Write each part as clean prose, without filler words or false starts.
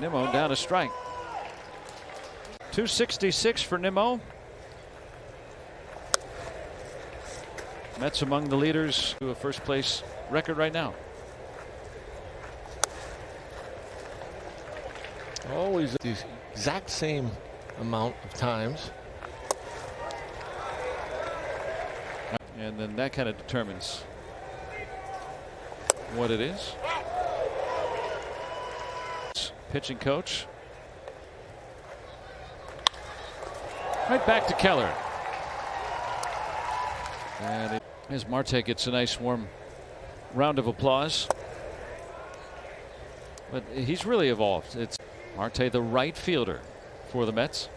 Nimmo down a strike. 266 for Nimmo. Mets among the leaders to a first place record right now. Always the exact same amount of times. And then that kind of determines what it is. Pitching coach. Right back to Keller. And as Marte gets a nice warm round of applause. But he's really evolved. It's Marte, the right fielder for the Mets.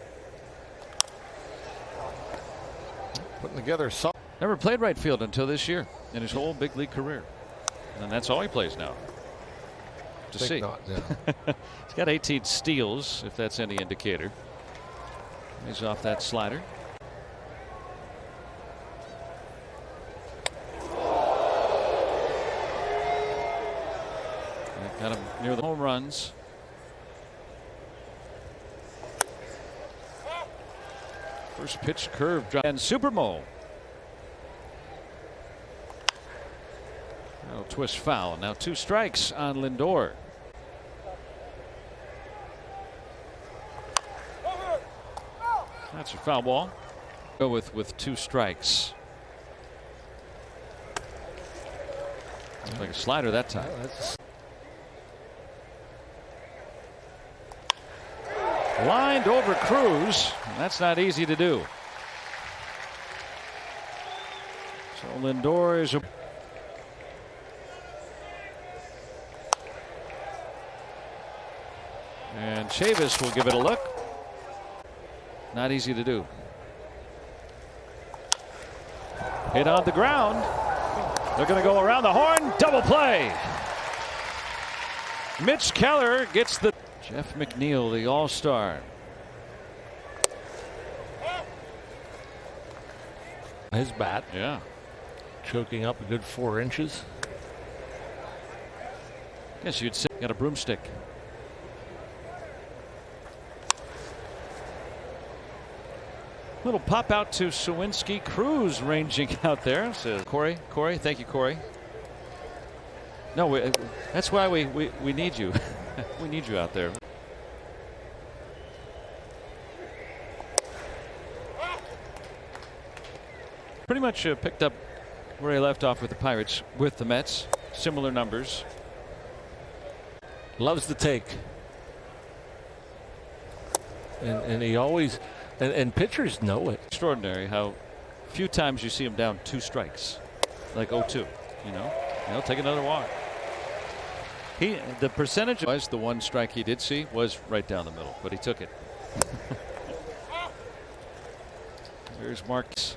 Putting together some. Never played right field until this year in his whole big league career. And that's all he plays now. To see. Not, yeah. He's got 18 steals, if that's any indicator. He's off that slider. They've got him near the home runs. First pitch curve drive and Supermo. That'll twist foul. Now 2 strikes on Lindor. That's a foul ball. Go with 2 strikes. Looks like a slider that time. Lined over Cruz. That's not easy to do. So Lindor is a. And Chavis will give it a look. Not easy to do. Hit on the ground. They're going to go around the horn. Double play. Mitch Keller gets the. Jeff McNeil, the all-star. His bat. Yeah. Choking up a good 4 inches. Guess you'd say got a broomstick. Little pop out to Sawinski. Cruz ranging out there. Says Corey. Thank you, Corey. No, that's why we need you. We need you out there. Pretty much picked up where he left off with the Pirates with the Mets. Similar numbers. Loves to take. And he always. And pitchers know it. Extraordinary how few times you see him down 2 strikes. Like 0-2. You know? He'll take another walk. The percentage was the 1 strike he did see was right down the middle, but he took it. There's Marks.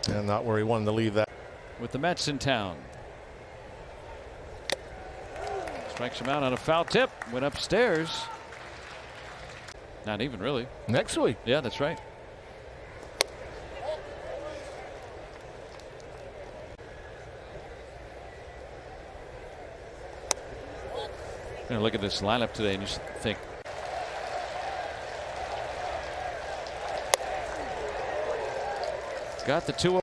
And not where he wanted to leave that. With the Mets in town. Strikes him out on a foul tip. Went upstairs. Not even really. Next week. Yeah, that's right. You're going to look at this lineup today and you think. Got the 2.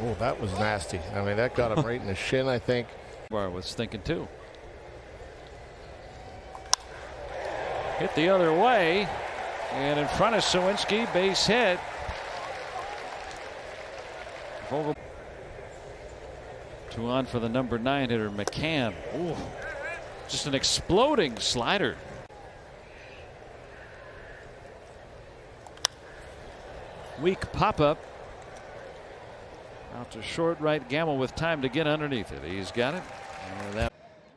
Oh, that was nasty. I mean, that got him right in the shin, I think. I was thinking too. Hit the other way. And in front of Sawinski, base hit. Vogel. 2 on for the number 9 hitter, McCann. Ooh, just an exploding slider. Weak pop-up. Out to short right, Gamble with time to get underneath it. He's got it.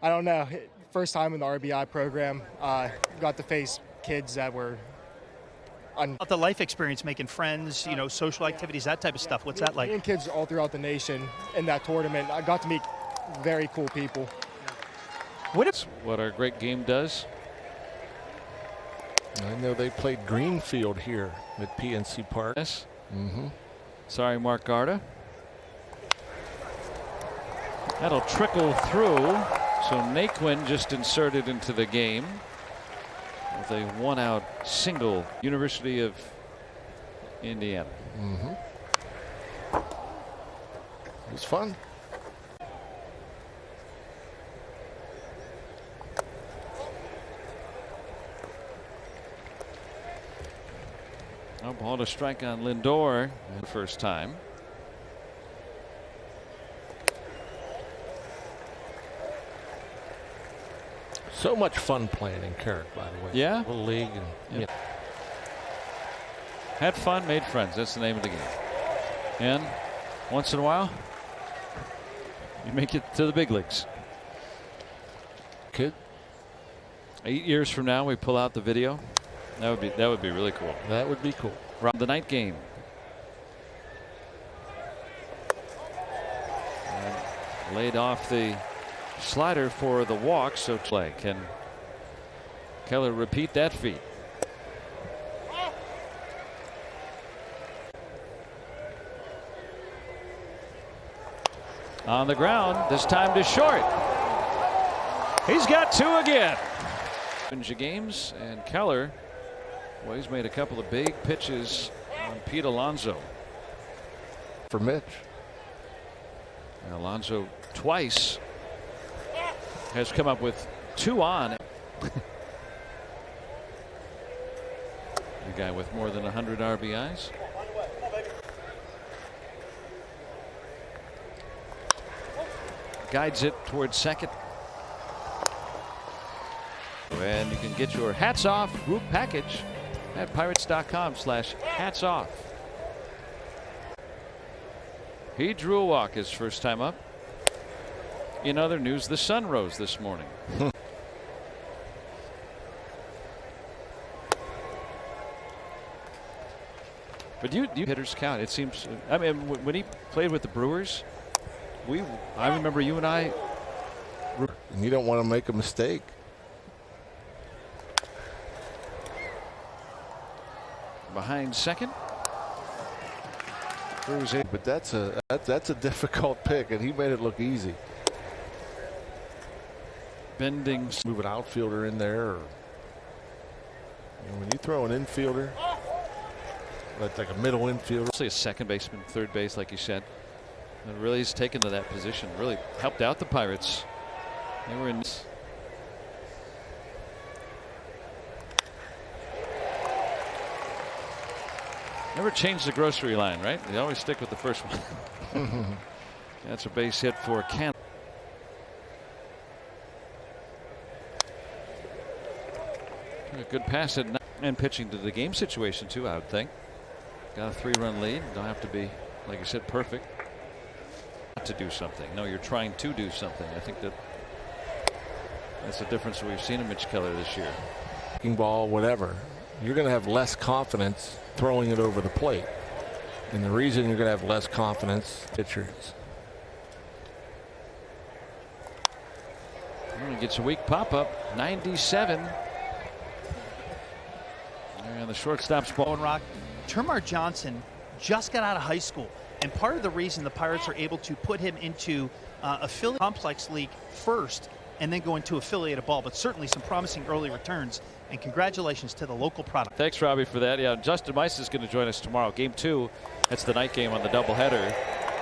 I don't know. First time in the RBI program. Got to face kids that were. The life experience, making friends, you know, social activities, that type of stuff. What's that like? Meeting kids all throughout the nation in that tournament. I got to meet very cool people. What our great game does. I know they played Greenfield here at PNC Park. Yes. Mm-hmm. Sorry, Mark Garda. That'll trickle through. So Naquin just inserted into the game with a one-out single. University of Indiana. Mm-hmm. It was fun. No ball to strike on Lindor the first time. So much fun playing in Carrick, by the way. Yeah. Little league. And, yeah. Had fun, made friends. That's the name of the game. And once in a while, you make it to the big leagues. Kid. 8 years from now, we pull out the video. That would be really cool. That would be cool. Round the night game. And laid off the slider for the walk. So play. Can Keller repeat that feat? On the ground, this time to short. He's got two again. Games, and Keller, well, he's made a couple of big pitches on Pete Alonso. For Mitch. And Alonso twice has come up with two on. The guy with more than 100 RBIs. Guides it towards second. And you can get your hats off group package at pirates.com/hats off. He drew a walk his first time up. In other news, the sun rose this morning. But you hitters count. It seems. I mean, when he played with the Brewers, I remember you and I. And you don't want to make a mistake. Behind second. But that's a difficult pick, and he made it look easy. Bending. Move an outfielder in there. Or, when you throw an infielder, that's like a middle infielder. Mostly a second baseman, third base, like you said. And really has taken to that position. Really helped out the Pirates. They were in. Never change the grocery line, right? They always stick with the first one. That's a base hit for Canada. A good pass at and pitching to the game situation too, I would think. Got a 3-run lead. Don't have to be, like you said, perfect. Not to do something. No, you're trying to do something. I think that's the difference we've seen in Mitch Keller this year. Ball, whatever. You're going to have less confidence throwing it over the plate. And the reason you're going to have less confidence, pitchers. He gets a weak pop-up, 97. And the shortstop's ball. And Rock, Termarr Johnson just got out of high school. And part of the reason the Pirates are able to put him into affiliate complex league first and then go into affiliated ball, but certainly some promising early returns. And congratulations to the local product. Thanks, Robbie, for that. Yeah, Justin Mice is going to join us tomorrow. Game 2. That's the night game on the doubleheader.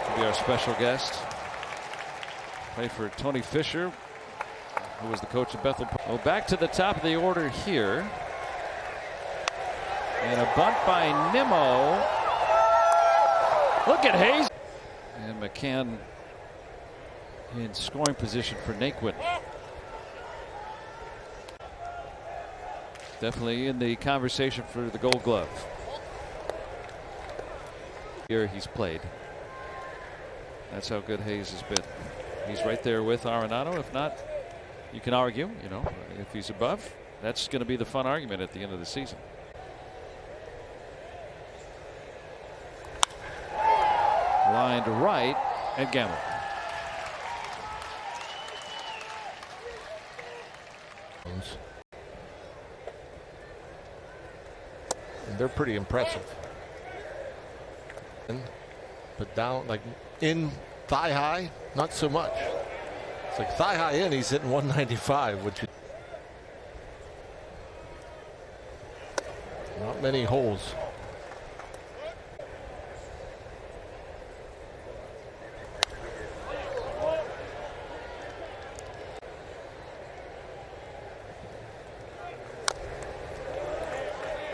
He'll be our special guest. Play for Tony Fisher, who was the coach of Bethel. Well, back to the top of the order here. And a bunt by Nimmo. Look at Hayes. And McCann in scoring position for Naquin. Definitely in the conversation for the Gold Glove. Here he's played. That's how good Hayes has been. He's right there with Arenado. If not, you can argue, if he's above, that's going to be the fun argument at the end of the season. Line to right and Gamble. they're pretty impressive. But down, like in thigh high, not so much. It's like thigh high in, he's hitting 195, which is not many holes.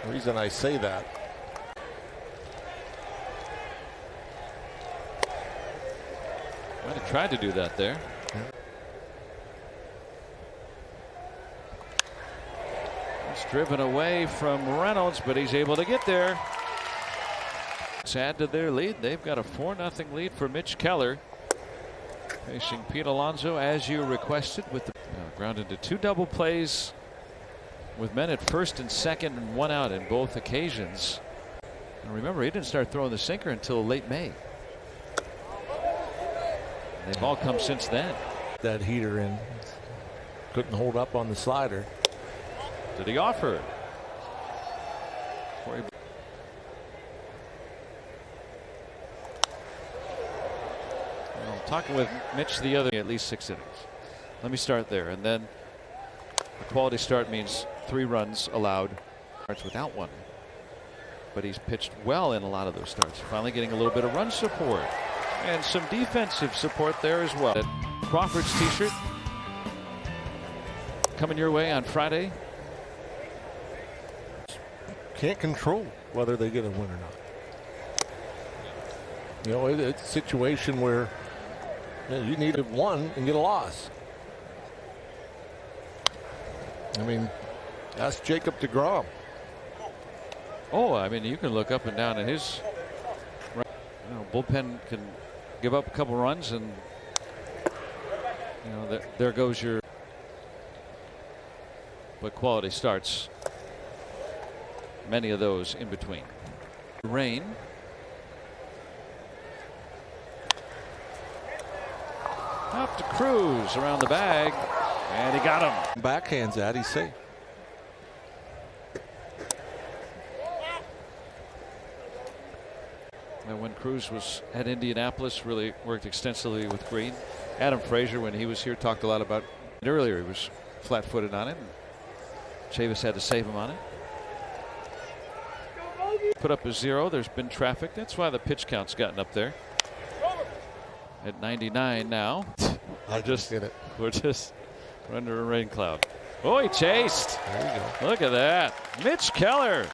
The reason I say that, might have tried to do that there. It's driven away from Reynolds, but he's able to get there. Let's add to their lead. They've got a 4-0 lead for Mitch Keller. Facing Pete Alonso as you requested, with the grounded to 2 double plays with men at first and second and 1 out in both occasions. And remember, he didn't start throwing the sinker until late May. They've all come since then. that heater in. Couldn't hold up on the slider. Did he offer? Talking with Mitch the other, at least 6 innings. Let me start there, and then a quality start means 3 runs allowed. Starts without 1, but he's pitched well in a lot of those starts. Finally getting a little bit of run support and some defensive support there as well. Crawford's t-shirt coming your way on Friday. Can't control whether they get a win or not. You know, it's a situation where you need a 1 and get a loss. I mean, ask Jacob deGrom. Oh, I mean, you can look up and down at his bullpen can give up a couple runs, and there goes your. But quality starts. Many of those in between. Rain. Up to Cruz around the bag, and he got him. Backhands that, he's safe. And when Cruz was at Indianapolis, really worked extensively with Green. Adam Frazier, when he was here, talked a lot about it earlier. He was flat-footed on it. Chavis had to save him on it. Put up a 0. There's been traffic. That's why the pitch count's gotten up there. At 99 now. I just did it. We're under a rain cloud. Oh, he chased. There you go. Look at that. Mitch Keller.